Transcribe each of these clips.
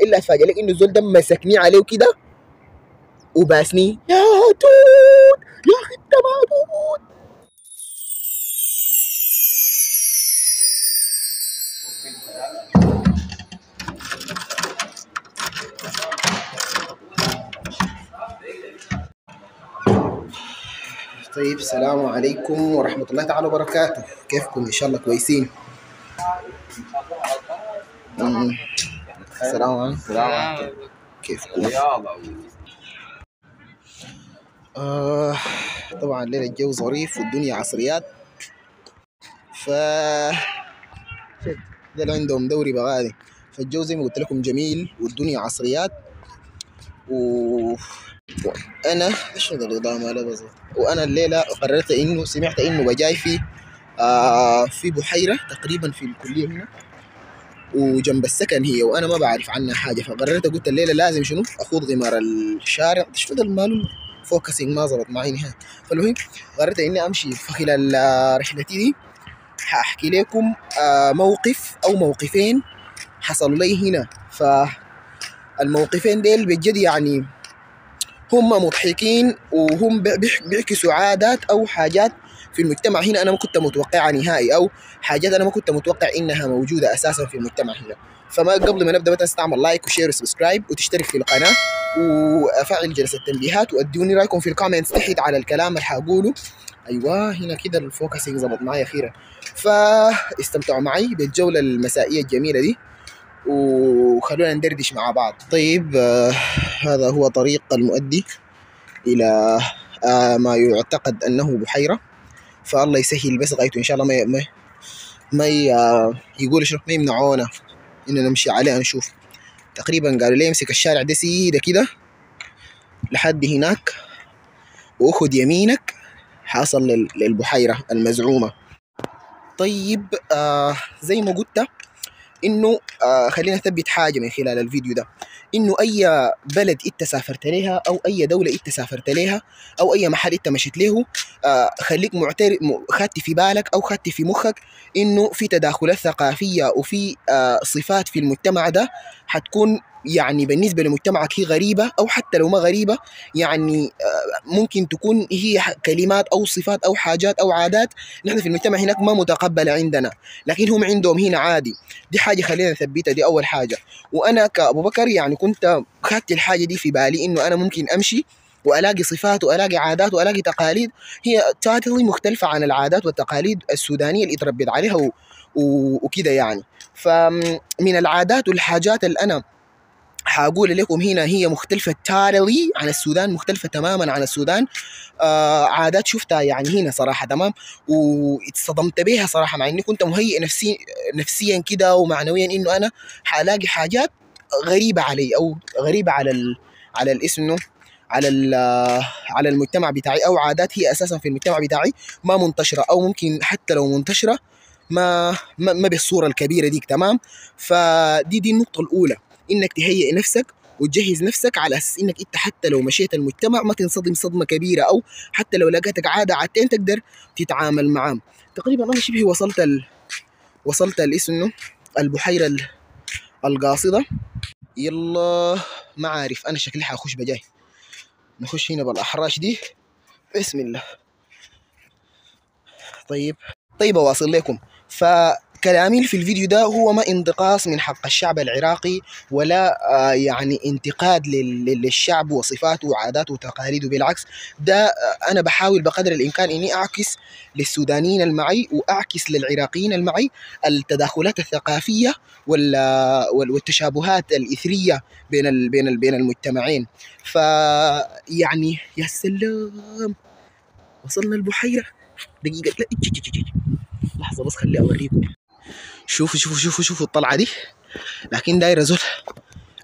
الا اتفاجئ لك انه الزول ده مسكني عليه كده وباسني يا دود يا اخي انت ما دود. طيب السلام عليكم ورحمة الله تعالى وبركاته، كيفكم؟ إن شاء الله كويسين. السلام عليكم، كيفكم؟ طبعا الليلة الجو ظريف والدنيا عصريات، ف ده عندهم دوري بغالي، فالجو زي ما قلت لكم جميل والدنيا عصريات. وانا شنو الاضاءه مالها بالضبط. وانا الليله قررت انه سمعت انه بجاي في بحيره تقريبا في الكليه هنا وجنب السكن هي، وانا ما بعرف عنها حاجه، فقررت قلت الليله لازم شنو اخوض غمار الشارع. شنو ده المال فوكسنج ما ظبط معي نهائي. فالمهم قررت اني امشي. فخلال رحلتي دي حاحكي لكم موقف او موقفين حصلوا لي هنا. فالموقفين ديل بجد يعني هم مضحكين، وهم بيعكسوا عادات او حاجات في المجتمع هنا انا ما كنت متوقعها نهائي، او حاجات انا ما كنت متوقع انها موجوده اساسا في المجتمع هنا. فما قبل ما نبدا بس تعمل لايك وشير وسبسكرايب وتشترك في القناه وافعل جرس التنبيهات وادوني رايكم في الكومنتس تحت على الكلام اللي حقوله. ايوه هنا كده الفوكسنج ظبط معي اخيرا. فاستمتعوا معي بالجوله المسائيه الجميله دي وخلونا ندردش مع بعض. طيب هذا هو طريق المؤدي إلى ما يعتقد أنه بحيرة، فالله يسهل بس غايته إن شاء الله ما يقول شنو ما يمنعونا إننا نمشي عليه. نشوف تقريبا قالوا لي امسك الشارع ده سيدة كده لحد هناك وأخذ يمينك حاصل للبحيرة المزعومة. طيب زي ما قلت انه خلينا نثبت حاجه من خلال الفيديو ده، انه اي بلد انت سافرت لها او اي دوله انت سافرت لها او اي محل انت مشيت له خليك خدت في بالك او خدت في مخك انه في تداخلات ثقافيه وفي صفات في المجتمع ده حتكون يعني بالنسبه لمجتمعك هي غريبه، او حتى لو ما غريبه يعني ممكن تكون هي كلمات او صفات او حاجات او عادات نحن في المجتمع هناك ما متقبله عندنا، لكن هم عندهم هنا عادي. دي حاجه خلينا نثبتها، دي اول حاجه. وانا كابو بكر يعني كنت خدت الحاجه دي في بالي انه انا ممكن امشي والاقي صفات والاقي عادات والاقي تقاليد هي تاتلي مختلفه عن العادات والتقاليد السودانيه اللي اتربيت عليها وكده يعني. فمن العادات والحاجات اللي انا حاقول لكم هنا هي مختلفة تارلي عن السودان، مختلفة تماما عن السودان. عادات شفتها يعني هنا صراحة تمام واتصدمت بيها صراحة، مع اني كنت مهيئ نفسيا كده ومعنويا انه انا حالاقي حاجات غريبة علي او غريبة على الاسم على المجتمع بتاعي، او عادات هي اساسا في المجتمع بتاعي ما منتشرة، او ممكن حتى لو منتشرة ما بالصورة الكبيرة ديك. تمام. فدي النقطة الأولى، انك تهيئ نفسك وتجهز نفسك على اساس انك انت حتى لو مشيت المجتمع ما تنصدم صدمه كبيره، او حتى لو لقيتك عاده عادتين تقدر تتعامل معاهم. تقريبا انا شبه وصلت الاسم البحيره القاصده. يلا ما عارف انا شكلي حاخش بجاي، نخش هنا بالاحراش دي بسم الله. طيب اواصل لكم. كلامي في الفيديو ده هو ما انتقاص من حق الشعب العراقي ولا يعني انتقاد للشعب وصفاته وعاداته وتقاليده، بالعكس ده أنا بحاول بقدر الإمكان إني أعكس للسودانيين المعي وأعكس للعراقيين المعي التداخلات الثقافية والتشابهات الإثرية بين المجتمعين. فيعني يا سلام وصلنا البحيرة. دقيقة لا لحظة بس خلي أوريكم. شوفوا الطلعة دي، لكن داير زول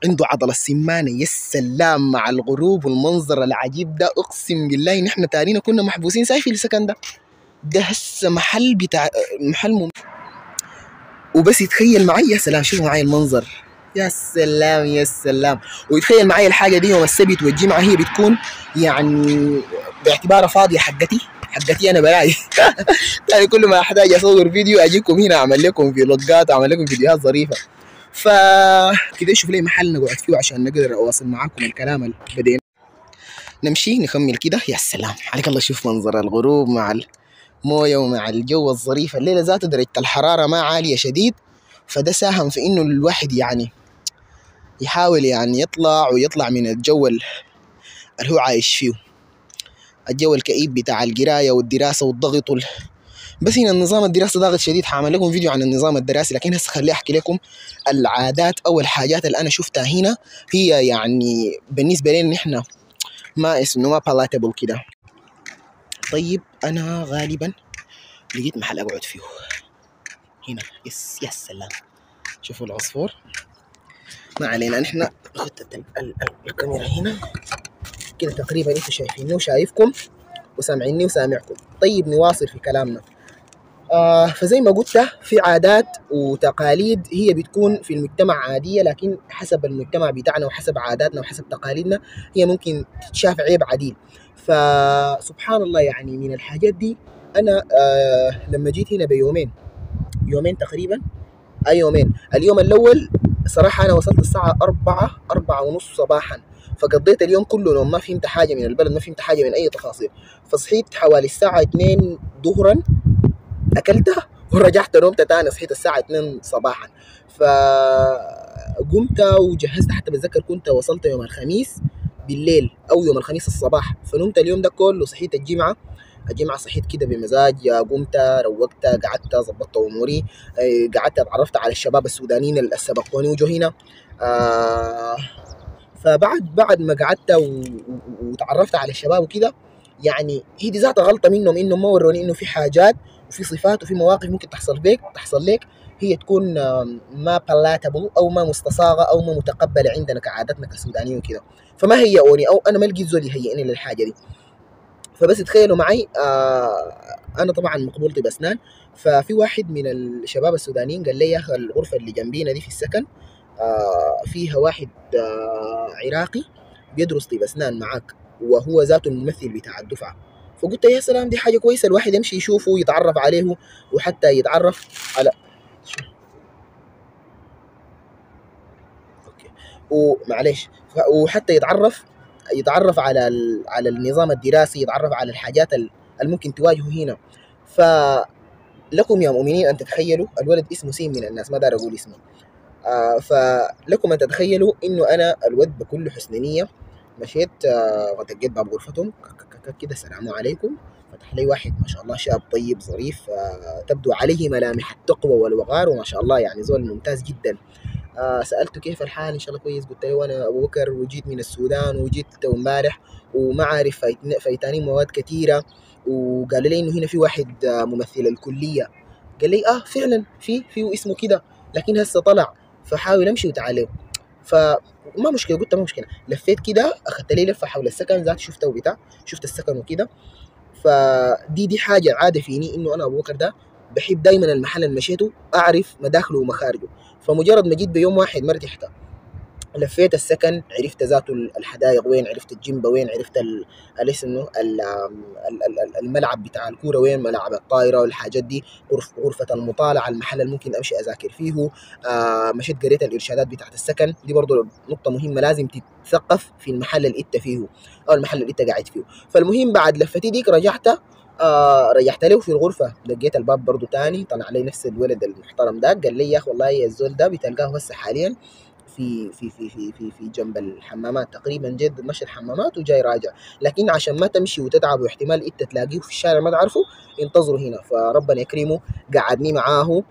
عنده عضلة السمانة. يا سلام مع الغروب والمنظر العجيب ده، اقسم بالله نحن تارينا كنا محبوسين في السكن ده هسه محل وبس يتخيل معي. يا سلام شوفوا معي المنظر، يا سلام يا سلام. ويتخيل معي الحاجة دي يوم السبت والجمعة هي بتكون يعني باعتبارها فاضية حقتي انا براي. يعني كل ما احتاج اصور فيديو اجيكم هنا اعمل لكم فلوجات اعمل لكم فيديوهات ظريفه. فكده شوف لي محل نقعد فيه عشان نقدر اواصل معاكم الكلام اللي بدينا. نمشي نكمل كده. يا سلام عليك الله، شوف منظر الغروب مع المويه ومع الجو الظريف. الليله ذاته درجه الحراره ما عاليه شديد، فده ساهم في انه الواحد يعني يحاول يعني يطلع من الجو اللي هو عايش فيه، الجو الكئيب بتاع القرايه والدراسه والضغط بس هنا النظام الدراسي ضاغط شديد. حاعمل لكم فيديو عن النظام الدراسي، لكن هسه خليني احكي لكم العادات او الحاجات اللي انا شفتها هنا، هي يعني بالنسبه لنا نحن ما اسمه ما palatable كده. طيب انا غالبا لقيت محل اقعد فيه هنا. يا سلام، شوفوا العصفور. ما علينا، نحن نحط الكاميرا هنا كده تقريبا انتوا شايفيني وشايفكم وسامعيني وسامعكم. طيب نواصل في كلامنا. فزي ما قلت في عادات وتقاليد هي بتكون في المجتمع عادية، لكن حسب المجتمع بتاعنا وحسب عاداتنا وحسب تقاليدنا هي ممكن تتشاف عيب عديل. فسبحان الله يعني من الحاجات دي أنا لما جيت هنا يومين تقريبا، يومين. اليوم الأول صراحة أنا وصلت الساعة 4 ونص صباحا، فقضيت اليوم كله نوم، ما فهمت حاجة من البلد، ما فهمت حاجة من أي تفاصيل. فصحيت حوالي الساعة 2 ظهرا، اكلتها ورجعت نومت تاني، صحيت الساعه 2 صباحا. فقمت وجهزت، حتى بتذكر كنت وصلت يوم الخميس بالليل او يوم الخميس الصباح، فنمت اليوم ده كله. صحيت الجمعه صحيت كده بمزاج، قمت روقت قعدت ظبطت اموري، قعدت اتعرفت على الشباب السودانيين اللي سبقوني وجو هنا. فبعد ما قعدت وتعرفت على الشباب وكده، يعني هي دي ذات غلطه منهم انهم ما وروني انه في حاجات وفي صفات وفي مواقف ممكن تحصل لك هي تكون ما palatable او ما مستصاغه او ما متقبله عندنا كعادتنا كسودانيين وكده. فما هيئوني او انا ما لقيت زول يهيئني للحاجه دي. فبس تخيلوا معي، انا طبعا مقبول طب اسنان، ففي واحد من الشباب السودانيين قال لي يا اخي الغرفه اللي جنبينا دي في السكن فيها واحد عراقي بيدرس طب اسنان معاك، وهو ذاته الممثل بتاع الدفعه. فقلت يا سلام، دي حاجه كويسه الواحد يمشي يشوفه ويتعرف عليه، وحتى يتعرف على اوكي ومعلش، وحتى يتعرف على النظام الدراسي، يتعرف على الحاجات اللي ممكن تواجهه هنا. فلكم يا مؤمنين ان تتخيلوا، الولد اسمه سين من الناس، ما دار اقول اسمه. فلكم ان تتخيلوا انه انا الود بكل حسن نيه مشيت ودقيت باب غرفتهم كده، السلام عليكم. فتح لي واحد ما شاء الله شاب طيب ظريف، تبدو عليه ملامح التقوى والوقار، وما شاء الله يعني زول ممتاز جدا. سألته كيف الحال؟ إن شاء الله كويس. قلت له وأنا أبو بكر وجيت من السودان وجيت امبارح وما عارف فايتاني مواد كثيرة. وقال لي إنه هنا في واحد ممثل الكلية. قال لي فعلا في اسمه كده، لكن هسه طلع، فحاول امشي وتعالوا. فما مشكله، قلت ما مشكله. لفيت كده، اخذت لي لفه حول السكن ذات، شفته وبتاع، شفت السكن وكده. فدي حاجه عاده فيني، انه انا ابو بكر ده بحب دايما المحل اللي مشيته اعرف مداخله ومخارجه. فمجرد ما جيت بيوم واحد ما ارتحت، لفيت السكن، عرفت ذاته الحدائق وين، عرفت الجيمبا وين، عرفت اسمه الملعب بتاع الكوره وين، ملاعب الطايره والحاجات دي، غرفه المطالعه، المحل اللي ممكن امشي اذاكر فيه. مشيت قريت الارشادات بتاعت السكن دي، برضه نقطه مهمه لازم تتثقف في المحل اللي انت فيه او المحل اللي انت قاعد فيه. فالمهم بعد لفتي ديك رجعت، رجعت له في الغرفه، لقيت الباب برضه تاني، طلع لي نفس الولد المحترم ده، قال لي يا اخي والله الزول ده بتلقاه هسه حاليا في جنب الحمامات تقريبا، جد مشي الحمامات وجاي راجع، لكن عشان ما تمشي وتتعب واحتمال انت تلاقيه في الشارع ما تعرفه، انتظروا هنا. فربنا يكرمه، قعدني معاه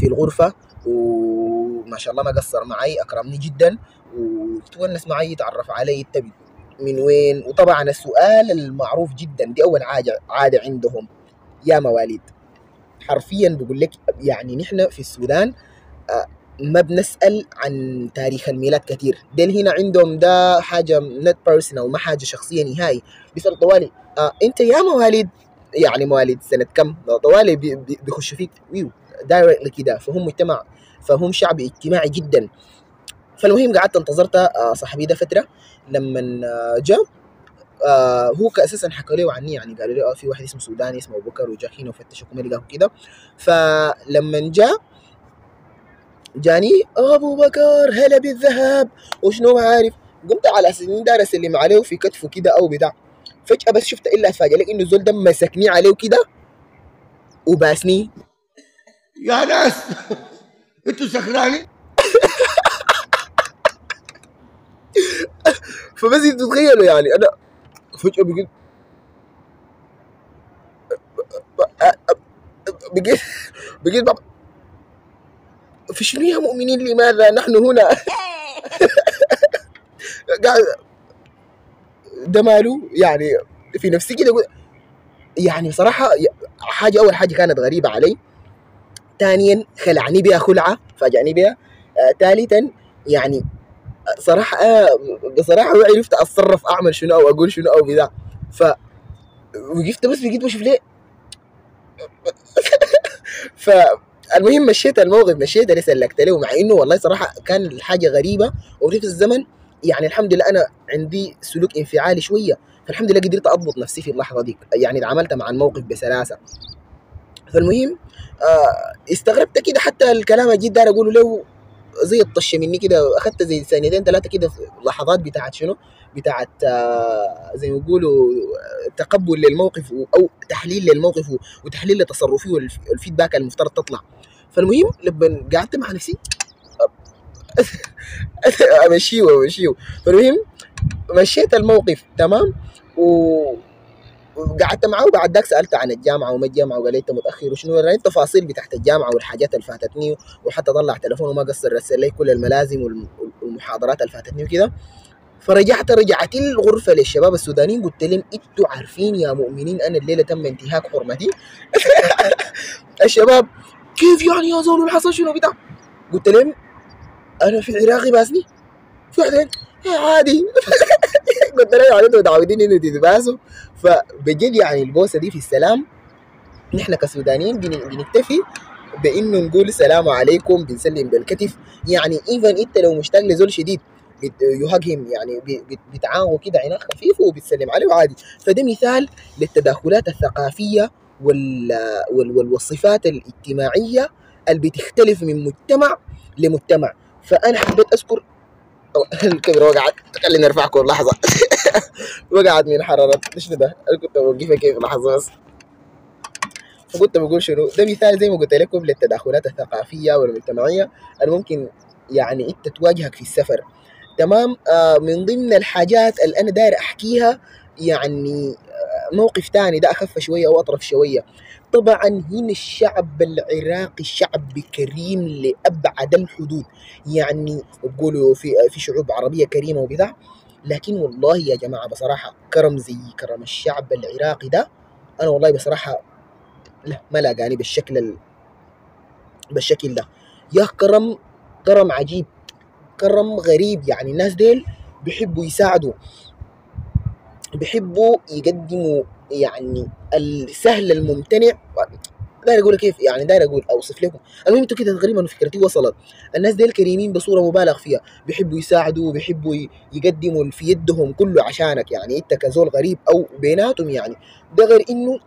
في الغرفة، وما شاء الله ما قصر معي، أكرمني جدا وتونس معي، تعرف علي انت من وين. وطبعا السؤال المعروف جدا، دي أول عادة عندهم، يا مواليد. حرفيا بقول لك يعني نحن في السودان ما بنسأل عن تاريخ الميلاد كتير. ديل هنا عندهم ده حاجة نت بيرسونال، ما حاجة شخصية نهائي. بيسأل طوالي انت يا مواليد، يعني مواليد سنة كم، طوالي بيخشوا فيك ويو دايركتلي كده. فهم شعب اجتماعي جدا. فالمهم قعدت انتظرت صاحبي ده فترة. لما جاء هو اساسا حكى له عني، يعني قالوا له في واحد اسمه سوداني اسمه ابو بكر وجاك هنا وفتشوا ما لقاه كده. فلما جاء جاني ابو بكر هلا بالذهب وشنو ما عارف. قمت على اساس اني داير اسلم عليه في كتفه كده او بتاع، فجاه بس شفت الا اتفاجئ لك انه الزول ده مسكني عليه كده وباسني. يا ناس انتوا سكرانين. فبس انتوا تتخيلوا يعني انا فجاه بقيت بقيت في شنو يا مؤمنين لماذا نحن هنا؟ قاعد ده ماله يعني في نفسي كده يعني بصراحه حاجه، اول حاجه كانت غريبه علي، ثانيا خلعني بها خلعه فاجأني بها، ثالثا يعني صراحه انا بصراحه ما عرفت اتصرف اعمل شنو او اقول شنو او بتاع. ف وقفت بس بقيت بشوف ليه. فالمهم مشيت الموقف، مشيت انا سلكت له، مع انه والله صراحه كان الحاجه غريبه وفي نفس الزمن يعني الحمد لله انا عندي سلوك انفعالي شويه، فالحمد لله قدرت اضبط نفسي في اللحظه دي، يعني تعاملت مع الموقف بسلاسه. فالمهم استغربت كده حتى الكلام الجديد داير اقوله له زي الطشه مني كده، اخذت زي ثانيتين ثلاثه كده في لحظات بتاعت شنو، بتاعت زي ما يقولوا تقبل للموقف او تحليل للموقف وتحليل لتصرفي والفيدباك المفترض تطلع. فالمهم لما قعدت مع نفسي امشيه. فالمهم مشيت الموقف تمام وقعدت معه، وبعد ذاك سالته عن الجامعه وما الجامعه، وقال لي انت متاخر وشنو، يعني التفاصيل بتاعت الجامعه والحاجات اللي فاتتني، وحتى طلع تليفونه وما قصر رسل لي كل الملازم والمحاضرات اللي فاتتني وكده. رجعت الغرفه للشباب السودانيين، قلت لهم انتوا عارفين يا مؤمنين انا الليله تم انتهاك حرمتي. الشباب كيف يعني يا زول حصل شنو بتاع؟ قلت لهم انا في العراقي باسني، في واحد عادي. قلت له يعني انتوا متعودين انه تتباسوا. فبجد يعني البوسه دي في السلام نحن كسودانيين بنكتفي بانه نقول السلام عليكم، بنسلم بالكتف، يعني ايفن انت لو مشتاق لزول شديد يهاجم يعني بتعاون كده عناق خفيف وبتسلم عليه عادي. فده مثال للتداخلات الثقافيه والصفات الاجتماعيه اللي بتختلف من مجتمع لمجتمع. فانا حبيت اذكر الكاميرا وقعت، خليني ارفعكم لحظه. وقعت من حراره ايش ده، انا كنت بوقفها كيف لحظه بس. فكنت بقول شنو ده مثال زي ما قلت لكم للتداخلات الثقافيه والمجتمعيه الممكن يعني انت تواجهك في السفر. تمام. من ضمن الحاجات اللي انا داير احكيها يعني موقف تاني ده اخف شويه او اطرف شويه. طبعا هنا الشعب العراقي شعب كريم لابعد الحدود، يعني بقولوا في شعوب عربيه كريمه وبتاع، لكن والله يا جماعه بصراحه كرم زي كرم الشعب العراقي ده انا والله بصراحه لا ما لاقاني بالشكل ده. يا كرم، كرم عجيب، كرم غريب، يعني الناس ديل بيحبوا يساعدوا، بيحبوا يقدموا يعني السهل الممتنع. داير اقول كيف يعني، داير اقول اوصف لكم. المهم انتوا كده تقريبا فكرتي وصلت. الناس ديل كريمين بصوره مبالغ فيها، بيحبوا يساعدوا، بيحبوا يقدموا في يدهم كله عشانك، يعني انت كزول غريب او بيناتهم يعني. ده غير انه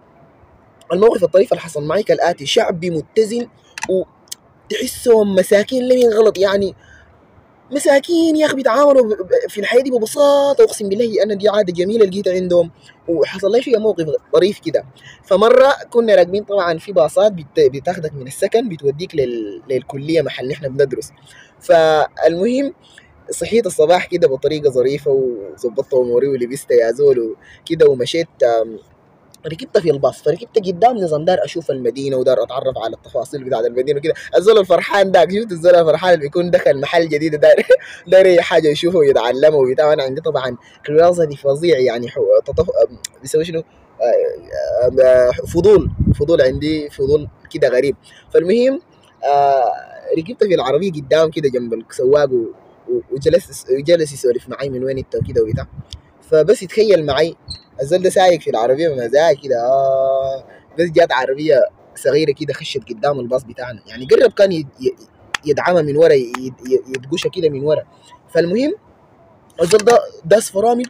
الموقف الطريف اللي حصل معي كالاتي: شعبي متزن وتحسهم مساكين لم ينغلط، يعني مساكين يا اخي بيتعاملوا في الحياه دي ببساطه، اقسم بالله انا دي عاده جميله لقيتها عندهم. وحصل لي فيها موقف طريف كده. فمره كنا راكبين طبعا في باصات بتاخدك من السكن بتوديك للكليه محل نحن بندرس. فالمهم صحيت الصباح كده بطريقه ظريفه وظبطت اموري ولبست يا زول وكده ومشيت. ركبت في الباص، فركبت قدام نظام دار اشوف المدينه ودار اتعرف على التفاصيل بتاعت المدينه وكده. الزول الفرحان داك، شفت الزول الفرحان اللي بيكون دخل محل جديد داير داير اي حاجه يشوفه ويتعلمه وبتاع. انا عندي طبعا كيوريوزيتي فظيع يعني بيسوي شنو فضول عندي فضول كده غريب. فالمهم ركبت في العربيه قدام كده جنب السواق وجلس يسولف معي من وين انت وكده وبتاع. فبس يتخيل معي الزول ده سايق في العربيه بمزاج كده بس جات عربيه صغيره كده خشت قدام الباص بتاعنا، يعني قرب كان يدعمها من ورا، يدقشها كده من ورا. فالمهم الزول ده داس فرامل.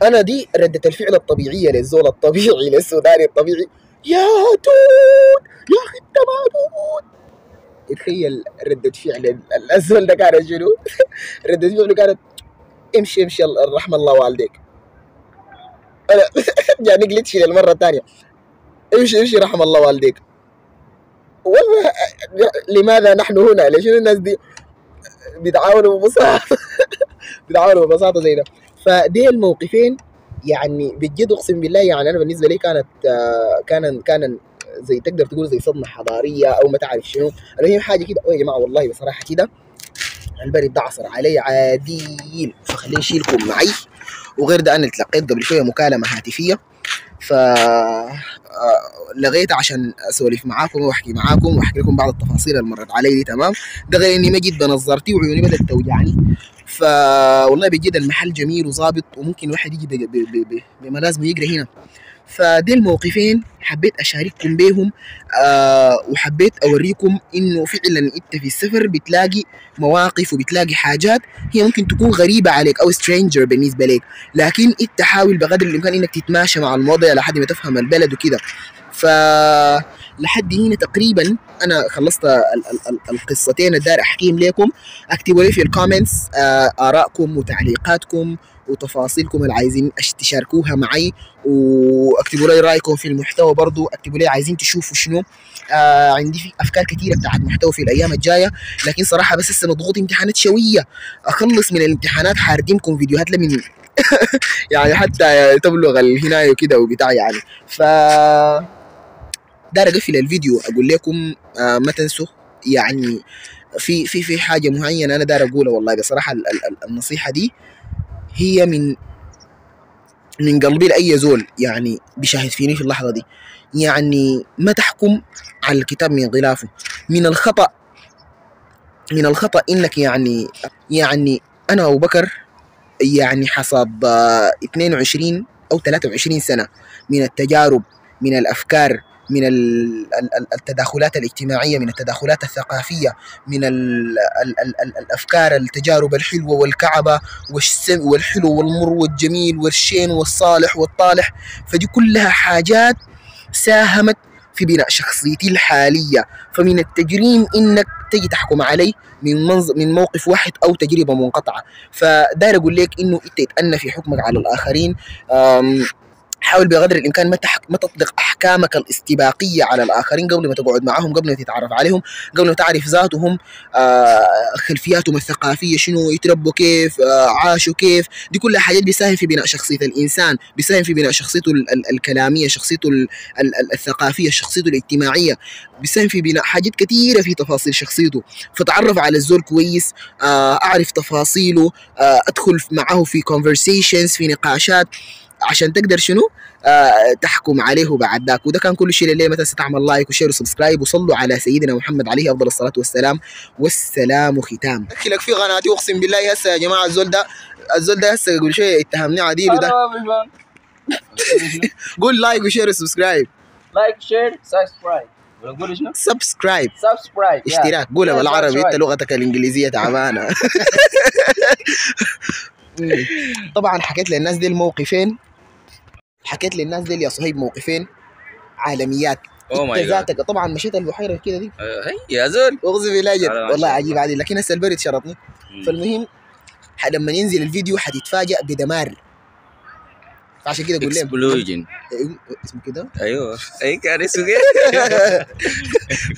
انا دي ردة الفعل الطبيعيه للزول الطبيعي، للسوداني الطبيعي: يا توت يا اخي انت ما توت. تخيل ردة فعل الزول ده كانت شنو؟ ردة فعله كانت امشي امشي رحم الله والديك. انا جاني جلتش للمرة الثانية، امشي امشي رحم الله والديك. والله لماذا نحن هنا؟ ليش الناس دي بيتعاملوا ببساطة بيتعاملوا ببساطة زي ده؟ فدي الموقفين يعني بجد اقسم بالله، يعني انا بالنسبة لي كان زي تقدر تقول زي صدمة حضارية او ما تعرف شنو. المهم حاجة كده يا جماعة والله بصراحة كده البرد ده عصر علي عاديل، فخليني اشيلكم معي. وغير ده انا تلقيت قبل شوية مكالمة هاتفية، ف لغيت عشان اسولف معاكم واحكي معاكم واحكي لكم بعض التفاصيل اللي مرت علي دي. تمام. ده غير اني ما جيت بنظرتي وعيوني بدات توجعني. والله بجد المحل جميل وظابط وممكن الواحد يجي بملازمه يقرا هنا. فدي الموقفين حبيت اشارككم بيهم. وحبيت اوريكم انه فعلا انت في السفر بتلاقي مواقف وبتلاقي حاجات هي ممكن تكون غريبه عليك او سترينجر بالنسبه لك، لكن انت حاول بقدر الامكان انك تتماشى مع الموضوع لحد ما تفهم البلد وكده. لحد هنا تقريبا انا خلصت القصتين الدار احكيهم لكم. اكتبوا لي في الكومنتس ارائكم وتعليقاتكم وتفاصيلكم اللي عايزين تشاركوها معي، واكتبوا لي رايكم في المحتوى برضو. اكتبوا لي عايزين تشوفوا شنو. عندي في افكار كثيره بتاعت محتوى في الايام الجايه، لكن صراحه بس هسه مضغوط امتحانات شويه. اخلص من الامتحانات حاردمكم فيديوهات لمن يعني حتى تبلغ الهنايه وكده وبتاع يعني. دار اقفل الفيديو اقول لكم ما تنسوا يعني في حاجه معينه انا دار اقولها. والله بصراحه النصيحه دي هي من قلبي لاي زول يعني بيشاهد فيني في اللحظه دي. يعني ما تحكم على الكتاب من غلافه. من الخطا انك يعني انا ابو بكر يعني حصاد 22 او 23 سنه من التجارب، من الافكار، من التداخلات الاجتماعيه، من التداخلات الثقافيه، من الافكار، التجارب الحلوه والكعبه والحلو والمر والجميل والشين والصالح والطالح. فدي كلها حاجات ساهمت في بناء شخصيتي الحاليه. فمن التجريم انك تجي تحكم علي من موقف واحد او تجربه منقطعه. فداير اقول لك انه انت تتأنى في حكمك على الاخرين. حاول بقدر الامكان ما تطلق احكامك الاستباقيه على الاخرين قبل ما تقعد معهم، قبل ما تتعرف عليهم، قبل ما تعرف ذاتهم خلفياتهم الثقافيه شنو، يتربوا كيف، عاشوا كيف. دي كلها حاجات بيساهم في بناء شخصيه الانسان، بيساهم في بناء شخصيته الكلاميه، شخصيته الثقافيه، شخصيته الاجتماعيه، بيساهم في بناء حاجات كثيره في تفاصيل شخصيته. فتعرف على الزول كويس، اعرف تفاصيله، ادخل معه في conversations، في نقاشات، عشان تقدر شنو تحكم عليه بعد ذاك. وده كان كل شيء لله. متى ستعمل لايك وشير وسبسكرايب وصلوا على سيدنا محمد عليه افضل الصلاه والسلام، والسلام ختام. احكي لك في قناتي اقسم بالله هسه يا جماعه الزول ده هسه قبل شويه اتهمني عديل ده. قول لايك وشير وسبسكرايب. لايك شير سبسكرايب. ولا شنو؟ سبسكرايب سبسكرايب اشتراك. قولها بالعربي، انت لغتك الانجليزيه تعبانه. طبعا حكيت للناس دي الموقفين، حكيت للناس دي يا صهيب موقفين عالميات. انت ذاتك طبعا مشيت البحيره كده دي هي يا زول اغزي بالله جد والله عجيب عادي، لكن هسه البرد شرطني. فالمهم لما ينزل الفيديو حتتفاجئ بدمار. فعشان كده اقول لهم اكسبلوجن اسمه كده. ايوه اي كان اسمه كده.